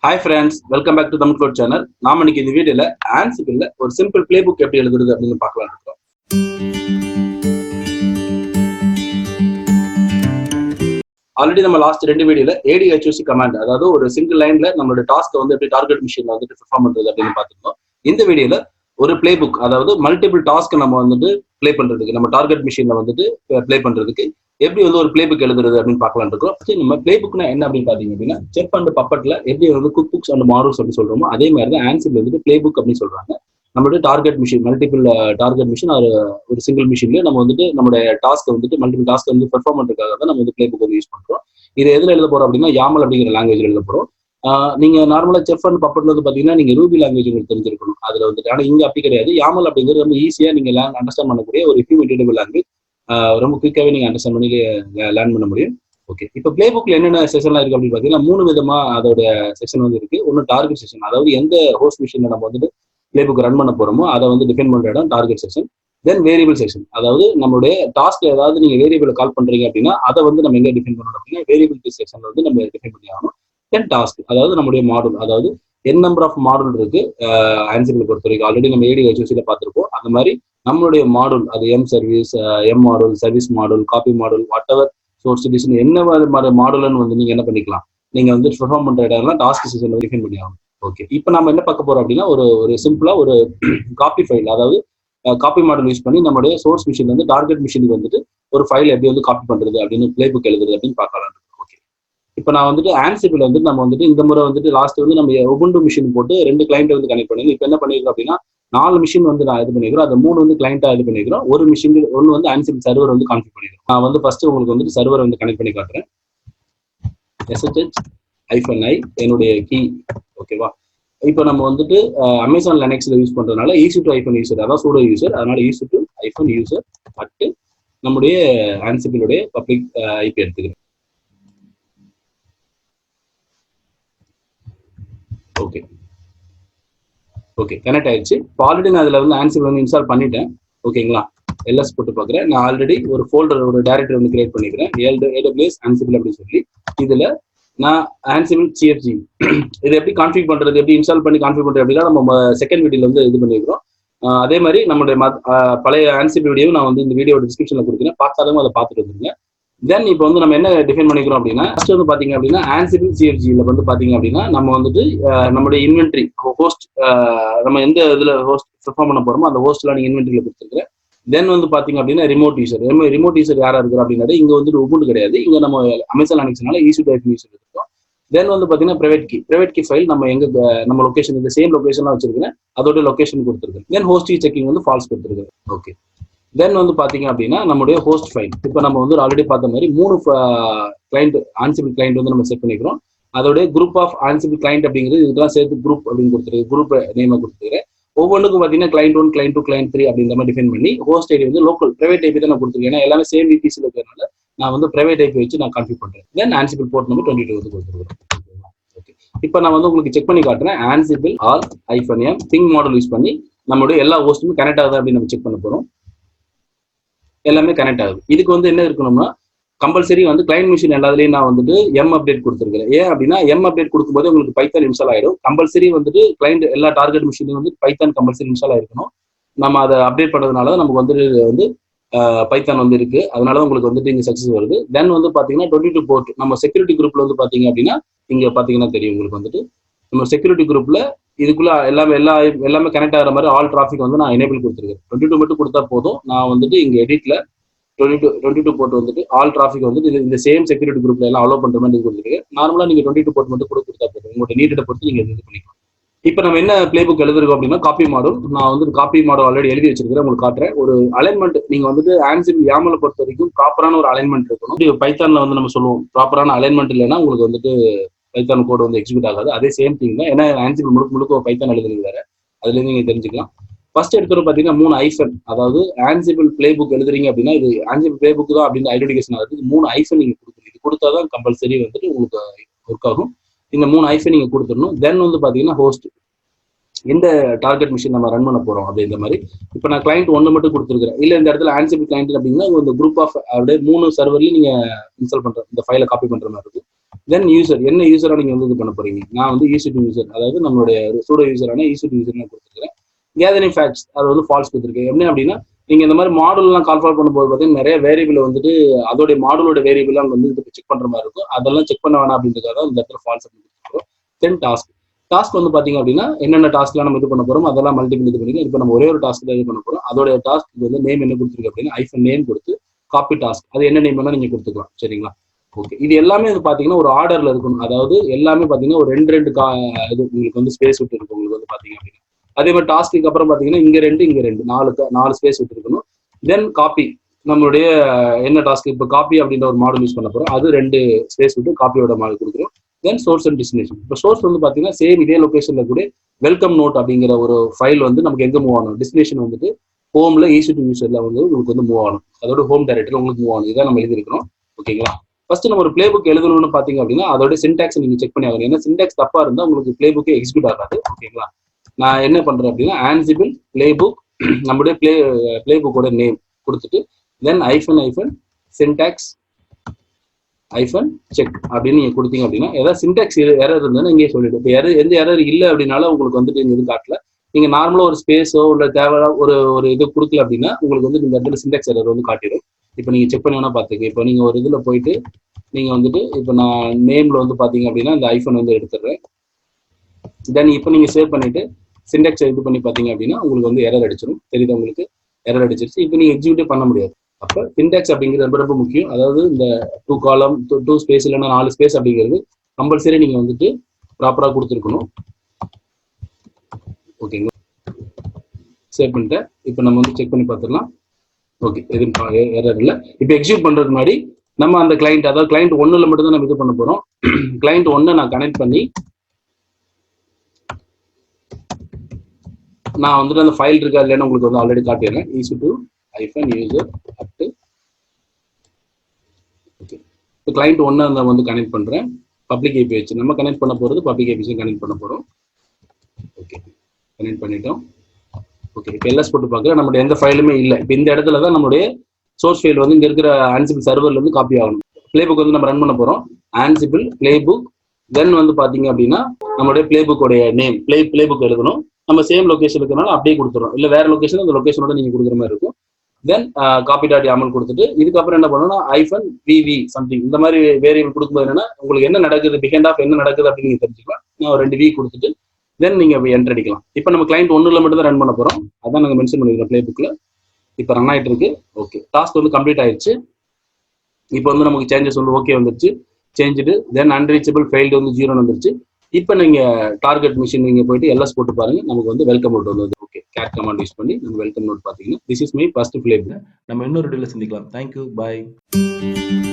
Hi friends, welcome back to the Cloud channel. நாம இன்னைக்கு இந்த வீடியோல Ansible ஒரு சிம்பிள் பிளேபுக் எப்படி எழுதுறது அப்படின்னு பார்க்கலாம் இருக்கோம். ஆல்ரெடி நம்ம லாஸ்ட் ரெண்டு வீடியோல ADHOC கமாண்ட், அதாவது ஒரு சிங்கிள் லைன்ல நம்மளோட டாஸ்க் வந்து எப்படி டார்கெட் மிஷின்ல வந்துட்டு பெர்ஃபார்ம் பண்றது அப்படின்னு பார்த்துருந்தோம். இந்த வீடியோல ஒரு பிளேபுக், அதாவது மல்டிபிள் டாஸ்க் நம்ம வந்துட்டு பிளே பண்றதுக்கு, நம்ம டார்கெட் மிஷின்ல வந்துட்டு பிளே பண்றதுக்கு எப்படி வந்து ஒரு பிளேபுக் எழுதுறது அப்படின்னு பார்க்கலாம் இருக்கோம். நம்ம பிளேபுக்னா என்ன அப்படின்னு பாத்தீங்க அப்படின்னா, செஃப் அண்ட் பப்பட்ல எப்படி வந்து குக் புக்ஸ் அண்ட் மாடல்ஸ் அப்படின்னு சொல்றோமோ அதே மாதிரி தான் Ansible வந்துட்டு பிளேபுக் அப்படின்னு சொல்றாங்க. நம்மளுடைய target machine, multiple target machine ஒரு சிங்கிள் மிஷின்ல நம்ம வந்துட்டு நம்மளுடைய டாஸ்க் வந்துட்டு மல்டிபிள் டாஸ்க் வந்து பெர்ஃபார்ம் பண்றதுக்காக தான் நம்ம வந்து பிளேபுக் வந்து யூஸ் பண்றோம். இது எதுல எழுத போறோம் அப்படின்னா YAML அப்படிங்கிற லாங்குவேஜ்ல எழுத போறோம். நீங்க நார்மலா செஃப் அண்ட் பப்பட்ல வந்து பாத்தீங்கன்னா நீங்க ரூபி லாங்குவேஜ் உங்களுக்கு தெரிஞ்சிருக்கணும் அதுல வந்துட்டு. ஆனா இங்க அப்படி கிடையாது. YAML அப்படிங்கிறது ரொம்ப ஈஸியா நீங்க அண்டர்ஸ்டாண்ட் பண்ணக்கூடிய ஒரு இம்ப்ளிமெண்டபிள் லாங்குவேஜ். ரொம்ப குயிக்காவே நீங்க அண்டர்ஸ்டாண்ட் பண்ணி லேர்ன் பண்ண முடியும். ஓகே, இப்போ பிளே புக்ல என்னென்ன செஷன்லாம் இருக்கு அப்படின்னு பாத்தீங்கன்னா 3 விதமா அதோட செஷன் வந்து இருக்கு. ஒன்னு டார்கெட் செஷன், அதாவது எந்த ஹோஸ்ட் மிஷின்ல நம்ம வந்துட்டு பிளே புக் ரன் பண்ண போறோமோ அதை வந்து டிஃபைன் பண்ற இடம் டார்கெட் செஷன். தென் வேரியபிள் செஷன், அதாவது நம்மளுடைய டாஸ்க் ஏதாவது நீங்க வேரியபிள் கால் பண்றீங்க அப்படின்னா அதை வந்து நம்ம எங்க டிஃபைன் பண்ணணும் அப்படின்னா வேரியபிள் செஷன்ல வந்து நம்ம டிஃபைன் பண்ணி ஆகணும். தென் டாஸ்க், அதாவது நம்மளுடைய மாடல், அதாவது என் நம்பர் ஆஃப் மாடல் இருக்கு Ansible பொறுத்த வரைக்கும். ஆல்ரெடி நம்ம ADHOC பார்த்திருப்போம். அந்த மாதிரி நம்மளுடைய மாடல், அது M service, M model, service model, copy model, whatever source design, என்ன மாதிரி மாடல்னு வந்து நீங்க என்ன பண்ணிக்கலாம், நீங்க வந்து பெர்ஃபார்ம் பண்ற இடம்லாம் டாஸ்க் செஷன் டிஃபைன் பண்ணி ஆகணும். ஓகே, இப்போ நம்ம என்ன பார்க்க போறோம் அப்படின்னா ஒரு சிம்பிளா ஒரு காப்பி ஃபைல், அதாவது காப்பி மாடல் யூஸ் பண்ணி நம்மளுடைய சோர்ஸ் மிஷின் வந்து டார்கெட் மிஷினுக்கு வந்துட்டு ஒரு ஃபைல் எப்படி வந்து காப்பி பண்றது அப்படின்னு பிளே புக் எழுதுறது அப்படின்னு பார்க்கலாம். ஓகே, இப்போ நான் வந்துட்டு Ansible வந்து நம்ம வந்துட்டு இந்த முறை வந்துட்டு லாஸ்ட் வந்து நம்ம Ubuntu மிஷின் போட்டு 2 கிளைண்ட் வந்து கனெக்ட் பண்ணி இப்போ என்ன பண்ணிருக்கோம் அப்படின்னா 4 மிஷின் வந்து நான் இது பண்ணிக்கிறோம். அது 3 வந்து கிளைண்டா இது பண்ணிக்கிறோம். ஒரு மிஷின் ஒன்று வந்து Ansible சர்வர் வந்து கான்ஃபிகர் பண்ணிக்கிறோம். நான் வந்து ஃபர்ஸ்ட் உங்களுக்கு வந்துட்டு சர்வர் வந்து கனெக்ட் பண்ணி காட்டுறேன். SSH-I என்னுடைய கீ. ஓகேவா, இப்போ நம்ம வந்துட்டு அமேசான் லினக்ஸ்ல யூஸ் பண்றதுனால EC2-user, அதான் சூடோ யூசர், அதனால EC2-user அட் நம்முடைய Ansible உடைய பப்ளிக் ஐபி எடுத்துக்கிறேன். ஓகே ஓகே, கனெக்ட் ஆயிடுச்சு. இப்போ ஆல்ரெடி நான் அதில் வந்து Ansible வந்து இன்ஸ்டால் பண்ணிட்டேன். ஓகேங்களா, எல்எஸ் போட்டு பார்க்குறேன். நான் ஆல்ரெடி ஒரு ஃபோல்டர், ஒரு டைரக்டரி வந்து கிரியேட் பண்ணிக்கிறேன், AWS Ansible அப்படின்னு சொல்லி. இதில் நான் Ansible CFG இது எப்படி கான்ஃபிக் பண்றது, எப்படி இன்ஸ்டால் பண்ணி கான்ஃபிக் பண்றது அப்படின்னா நம்ம செகண்ட் வீடியோல வந்து இது பண்ணிக்கிறோம். அதே மாதிரி நம்மளுடைய பழைய Ansible வீடியோ நான் வந்து இந்த வீடியோ டிஸ்கிரிப்ஷன்ல கொடுக்குறேன், பார்த்தாலும் அதை பார்த்துட்டு வந்துருங்க. தென் இப்போ வந்து நம்ம என்ன டிஃபைன் பண்ணிக்கிறோம் அப்படின்னா ஃபர்ஸ்ட் வந்து பாத்தீங்க அப்படின்னா Ansible CFGல வந்து பாத்தீங்க அப்படின்னா நம்ம வந்துட்டு நம்மளுடைய இன்வென்ட்ரி ஹோஸ்ட், நம்ம எந்த இதுல ஹோஸ்ட் பெர்ஃபார்ம் பண்ண போறோமோ அந்த ஹோஸ்ட்ல நீங்க இன்வென்ட்ரியில கொடுத்துருக்கேன். தென் வந்து பாத்தீங்க அப்படின்னா ரிமோட் யூசர் யாரா இருக்கிற அப்படின்னா இங்க வந்துட்டு Ubuntu கிடையாது, இங்க நம்ம அமேசான் லினக்ஸ்னால EC2-user இருக்கும். தென் வந்து பாத்தீங்கன்னா பிரைவேட் கீ ஃபைல் நம்ம எங்க நம்ம லொகேஷன் இந்த சேம் லொகேஷன்லாம் வச்சிருக்கேன், அதோட லொகேஷன் கொடுத்துருக்கேன். தென் ஹோஸ்ட் செக்கிங் வந்து ஃபால்ஸ் கொடுத்துருக்கேன். ஓகே, தென் வந்து பாத்தீங்க அப்படின்னா நம்மளுடைய ஹோஸ்ட் ஃபைல், இப்போ நம்ம வந்து ஆல்ரெடி பார்த்த மாதிரி 3 கிளைண்ட் Ansible கிளைண்ட் வந்து நம்ம செட் பண்ணிக்கிறோம். அதோட குரூப் ஆஃப் Ansible கிளைண்ட் அப்படிங்கிறது இதெல்லாம் சேர்த்து குரூப் அப்படின்னு கொடுத்துருக்கு, குரூப் நேம் கொடுத்துருக்கேன். ஒவ்வொன்றுக்கும் பாத்தீங்கன்னா கிளைண்ட் 1, கிளைண்ட் 2, கிளைண்ட் 3 அப்படின்ற மாதிரி டிஃபைன் பண்ணி ஹோஸ்ட் ஐடி வந்து லோக்கல் பிரைவேட் ஐபி தான் நான் கொடுத்துருக்கேன். ஏன்னா எல்லாமே சேம் VPC இருக்கிறதுனால நான் வந்து பிரைவேட் ஐபி வச்சு நான் கான்ஃபிகர் பண்றேன். தென் Ansible போர்ட் நம்பர் 22 வந்து கொடுத்துருக்கேன். ஓகே, இப்போ நான் வந்து உங்களுக்கு செக் பண்ணி காட்டுறேன். Ansible -m ping model use பண்ணி நம்மளுடைய எல்லா ஹோஸ்ட்டுமே கனெக்ட் ஆகுது அப்படின்னு நம்ம செக் பண்ண போறோம். எல்லாமே கனெக்ட் ஆகுது. இதுக்கு வந்து என்ன இருக்கணும்னா கம்பல்சரி வந்து கிளைண்ட் மிஷின் எல்லாத்துலயும் நான் வந்துட்டு எம் அப்டேட் கொடுத்துருக்கேன். ஏன் அப்படின்னா எம் அப்டேட் கொடுக்கும்போது உங்களுக்கு பைத்தான் இன்ஸ்டால் ஆயிடும். கம்பல்சரி வந்துட்டு கிளைண்ட் எல்லா டார்கெட் மிஷினும் வந்து பைத்தான் கம்பல்சரி இன்ஸ்டால் ஆயிருக்கணும். நம்ம அதை அப்டேட் பண்ணதுனால நமக்கு வந்து பைத்தான் வந்து இருக்கு, அதனால உங்களுக்கு வந்துட்டு இங்க சக்சஸ் வருது. தென் வந்து பாத்தீங்கன்னா 22 போர்ட் நம்ம செக்யூரிட்டி குரூப்ல வந்து பாத்தீங்க அப்படின்னா இங்க பாத்தீங்கன்னா தெரியும் உங்களுக்கு வந்துட்டு நம்ம செக்யூரிட்டி குரூப்ல இதுக்குள்ள எல்லாமே கனெக்ட் ஆகிற மாதிரி ஆல் டிராஃபிக் வந்து நான் எனேபிள் கொடுத்துருக்கேன். 22 மட்டும் கொடுத்தா போதும். நான் வந்துட்டு இங்க எடிட்ல 22 போர்ட் வந்துட்டு ஆல் டிராஃபிக் வந்துட்டு இந்த சேம் செக்யூரிட்டி குரூப்ல எல்லாம் அலோவ் பண்ற மாதிரி கொடுத்துருக்கேன். நார்மலா நீங்க 22 போர்ட் மட்டும் கொடுத்தா போதும், உங்களோட நீட்டை பொறுத்து நீங்க இது பண்ணிக்கலாம். இப்போ நம்ம என்ன பிளே புக் எழுதுறோம் அப்படின்னா காப்பி மாடல். நான் வந்து காப்பி மாடல் ஆல்ரெடி எழுதி வச்சிருக்கிறேன், உங்களுக்கு காட்டுறேன். ஒரு அலைன்மெண்ட் நீங்க வந்துட்டு Ansible YAML பொறுத்த வரைக்கும் ப்ராப்பரான ஒரு அலைன்மெண்ட் இருக்கணும். பைத்தான்ல வந்து நம்ம சொல்லுவோம் ப்ராப்பரான அலைன்மெண்ட் இல்லைன்னா உங்களுக்கு வந்துட்டு பைத்தான் கோட் வந்து எக்ஸிக்யூட் ஆகாது. அதே சேம் திங் தான். ஏன்னா Ansible முழுக்க பைத்தான் எழுதுறது வேற, அதுல இருந்து நீங்க தெரிஞ்சுக்கலாம். ஃபர்ஸ்ட் எடுக்கிறது பாத்தீங்கன்னா 3 ஐஃபன், அதாவது Ansible பிளே புக் எழுதுறீங்க அப்படின்னா இது Ansible பிளே புக் தான் அப்படின்னு ஐடென்டிஃபிகேஷன் ஆகுது. 3 ஐஃபன் நீங்க கொடுக்கணும். இது கொடுத்தாதான் கம்பல்சரி வந்துட்டு உங்களுக்கு ஒர்க் ஆகும். இந்த 3 ஐஃபன் நீங்க கொடுத்துடணும். தென் வந்து பாத்தீங்கன்னா ஹோஸ்ட், எந்த டார்கெட் மிஷின் நம்ம ரன் பண்ண போறோம் அப்படின்ற மாதிரி. இப்போ நான் கிளைண்ட் 1 மட்டும் கொடுத்துருக்கேன். இல்ல இந்த இடத்துல Ansible கிளைண்ட் அப்படின்னா இந்த குரூப் ஆஃப் அப்படியே 3 சர்வர்லயும் நீங்க இன்ஸ்டால் பண்ற இந்த ஃபைலை காப்பி பண்ற மாதிரி இருக்கும். தென் யூசர் என்ன யூசரா நீங்க வந்து இது பண்ண போறீங்க. நான் வந்து EC2 யூசர், அதாவது நம்மளுடைய சூடோ யூசரான EC2 யூசர் கொடுத்துருக்கேன். கேதரிங் ஃபேக்ட்ஸ் அது வந்து ஃபால்ஸ் கொடுத்துருக்கேன். என்ன அப்படின்னா நீங்க இந்த மாதிரி மாடல்லாம் கால்ஃபால் பண்ணும்போது பார்த்தீங்கன்னா நிறைய வேரியபிள் வந்துட்டு அதோடைய மாடலோட வேரியபிள் வந்து செக் பண்ற மாதிரி இருக்கும். அதெல்லாம் செக் பண்ண வேணாம் அப்படின்றதுக்காக இந்த இடத்துல ஃபால்ஸ் கொடுத்துருக்கோம். தென் டாஸ்க் வந்து பாத்தீங்க அப்படின்னா என்னென்ன டாஸ்க்லாம் நம்ம இது பண்ண போறோம் அதெல்லாம் மல்டிபிள் இது பண்ணிக்கலாம். இப்போ நம்ம ஒரே ஒரு டாஸ்க் தான் இது பண்ண போறோம். அதோட டாஸ்க் வந்து நேம் என்ன கொடுத்துருக்கு அப்படின்னா ஐஃபன் நேம் கொடுத்து காப்பி டாஸ்க், அது என்ன நேம் வேணா நீங்க கொடுத்துக்கலாம். சரிங்களா? ஓகே, இது எல்லாமே வந்து பாத்தீங்கன்னா ஒரு ஆர்டர்ல இருக்கணும். அதாவது எல்லாமே பாத்தீங்கன்னா ஒரு ரெண்டு இது உங்களுக்கு வந்து ஸ்பேஸ் விட்டு இருக்கும் உங்களுக்கு வந்து பாத்தீங்க அப்படின்னா. அதே மாதிரி டாஸ்க்கு அப்புறம் பாத்தீங்கன்னா இங்க ரெண்டு நாலு ஸ்பேஸ் விட்டு இருக்கணும். தென் காப்பி, நம்மளுடைய என்ன டாஸ்க் இப்போ காப்பி அப்படின்ற ஒரு மாடல் யூஸ் பண்ண போறோம், அது 2 ஸ்பேஸ் விட்டு காப்பியோட மாடல் கொடுக்குறோம். தென் சோர்ஸ் அண்ட் டெஸ்டினேஷன். இப்போ சோர்ஸ் வந்து பாத்தீங்கன்னா சேம் இதே லொகேஷன்ல கூட வெல்கம் நோட் அப்படிங்கிற ஒரு ஃபைல் வந்து நமக்கு எங்க மூவ் ஆகணும், டெஸ்டினேஷன் வந்துட்டு ஹோம்ல EC2 யூசர்ல வந்து உங்களுக்கு வந்து மூவ் ஆகணும். அதோட ஹோம் டைரக்டரி உங்களுக்கு மூவ் ஆகணும். இதான் நம்ம எழுதிருக்கிறோம். ஓகேங்களா? ஃபர்ஸ்ட் நம்ம ஒரு பிளே புக் எழுதணும்னு பாத்தீங்க அப்படின்னா அதோட சின்டாக்ஸ் நீங்க செக் பண்ணி ஆகணும். ஏன்னா சின்டாக்ஸ் தப்பா இருந்தா உங்களுக்கு பிளே புக்கே எக்ஸிக்யூட் ஆகாது. ஓகேங்களா? நான் என்ன பண்றேன் அப்படின்னா Ansible பிளே புக், நம்மளுடைய பிளே புக்கோட நேம் கொடுத்துட்டு தென் ஐஃபன் சின்டாக்ஸ் செக் அப்படின்னு நீங்க கொடுத்தீங்க அப்படின்னா ஏதாவது சின்டாக்ஸ் எரர் இருந்ததுன்னா இங்கே சொல்லிட்டு, இப்போ எந்த எரர் இல்லை அப்படின்னாலும் உங்களுக்கு வந்துட்டு எதுவும் காட்டல. நீங்க நார்மலா ஒரு ஸ்பேஸோ இல்லை தேவையான ஒரு இது கொடுக்கல அப்படின்னா உங்களுக்கு வந்து இந்த இடத்துல சின்டாக்ஸ் எரர் வந்து காட்டிடும். இப்போ நீங்க செக் பண்ணி வேணா பாத்துக்க. இப்போ நீங்க ஒரு இதுல போயிட்டு நீங்க வந்துட்டு இப்போ நான் நேம்ல வந்து பாத்தீங்க அப்படின்னா இந்த ஐஃபன் வந்து எடுத்துடுறேன். தென் இப்போ நீங்க சேவ் பண்ணிட்டு சின்டாக்ஸ் இது பண்ணி பாத்தீங்க அப்படின்னா உங்களுக்கு வந்து எரர் அடிச்சிடும். தெரியுது உங்களுக்கு? எரர் அடிச்சிருச்சு. இப்போ நீங்க எக்ஸிக்யூட்டே பண்ண முடியாது. அப்ப சின்டாக்ஸ் அப்படிங்கிறது ரொம்ப ரொம்ப முக்கியம். அதாவது இந்த 2 காலம் 2 ஸ்பேஸ் இல்லைன்னா 4 ஸ்பேஸ் அப்படிங்கிறது கம்பல்சரி நீங்க வந்துட்டு ப்ராப்பரா கொடுத்துருக்கணும். ஓகேங்களா? சேவ் பண்ணிட்டேன். இப்போ நம்ம வந்து செக் பண்ணி பார்த்துடலாம். ஓகே, எதுவும் எரர் இல்லை. இப்போ எக்ஸிக்யூட் பண்றதுக்கு முன்னாடி நம்ம அந்த கிளைண்ட், அதாவது கிளைண்ட் 1ல மட்டும் தான் நம்ம இது பண்ண போறோம். கிளைண்ட் 1 நான் கனெக்ட் பண்ணி நான் வந்துட்டு அந்த ஃபைல் இருக்கா இல்லைன்னு உங்களுக்கு வந்து ஆல்ரெடி காட்டிடுறேன். EC2 user at okay. இப்போ கிளைண்ட் 1 நான் வந்து கனெக்ட் பண்றேன். பப்ளிக் ஏபி வச்சு நம்ம கனெக்ட் பண்ண போறது, பப்ளிக் ஏபி கனெக்ட் பண்ண போறோம். ஓகே, கனெக்ட் பண்ணிட்டோம். ஓகே, இப்போ எல்எஸ் போட்டு பார்க்குறேன். நம்மளுடைய எந்த ஃபைலுமே இல்லை. இப்போ இந்த இடத்துல தான் நம்மளுடைய சோர்ஸ் ஃபைல் வந்து இங்க இருக்கிற Ansible சர்வர்ல இருந்து காப்பி ஆகணும். பிளே புக் வந்து நம்ம ரன் பண்ண போறோம். Ansible பிளே புக், தென் வந்து பாத்தீங்க அப்படின்னா நம்மளுடைய பிளே புக்கோடைய நேம் பிளே புக் எழுதணும். நம்ம சேம் லொகேஷன் இருக்கனால அப்படியே கொடுத்துறோம். இல்லை வேற லொகேஷன் அந்த லொகேஷனோட நீங்க கொடுக்குற மாதிரி இருக்கும். தென் காப்பி டாட் யாமல் கொடுத்துட்டு இதுக்கப்புறம் என்ன பண்ணணும்னா -vv சம்திங் இந்த மாதிரி வேரியபிள் கொடுக்கும்போது என்னன்னா உங்களுக்கு என்ன நடக்குது, பிஹைண்ட் ஆஃப் என்ன நடக்குது அப்படின்னு நீங்க தெரிஞ்சுக்கலாம். நான் ஒரு 2 v கொடுத்துட்டு தென் நீங்க என்டர் அடிக்கலாம். இப்போ நம்ம கிளைண்ட் 1ல மட்டும் தான் ரன் பண்ண போறோம். அதான் நாங்கள் மென்ஷன் பண்ணிருக்கோம் பிளே புக்ல. இப்போ ரன் ஆயிட்டு இருக்கு. ஓகே, டாஸ்க் வந்து கம்ப்ளீட் ஆயிடுச்சு. இப்போ வந்து நமக்கு சேஞ்சஸ் வந்து ஓகே வந்துருச்சு. சேஞ்சுடு தென் அன்ரீச்சபிள் ஃபெயில்டு வந்து 0 வந்துருச்சு. இப்போ நீங்க டார்கெட் மிஷின் நீங்க போயிட்டு எல்எஸ் போட்டு பாருங்க. நமக்கு வந்து வெல்கம் நோட் வந்து ஓகே கேட் கமாண்ட் யூஸ் பண்ணி நம்ம வெல்கம் நோட் பாத்தீங்கன்னா this is my first play. நம்ம இன்னொரு வீடியோல சந்திக்கலாம். தேங்க்யூ, பாய்.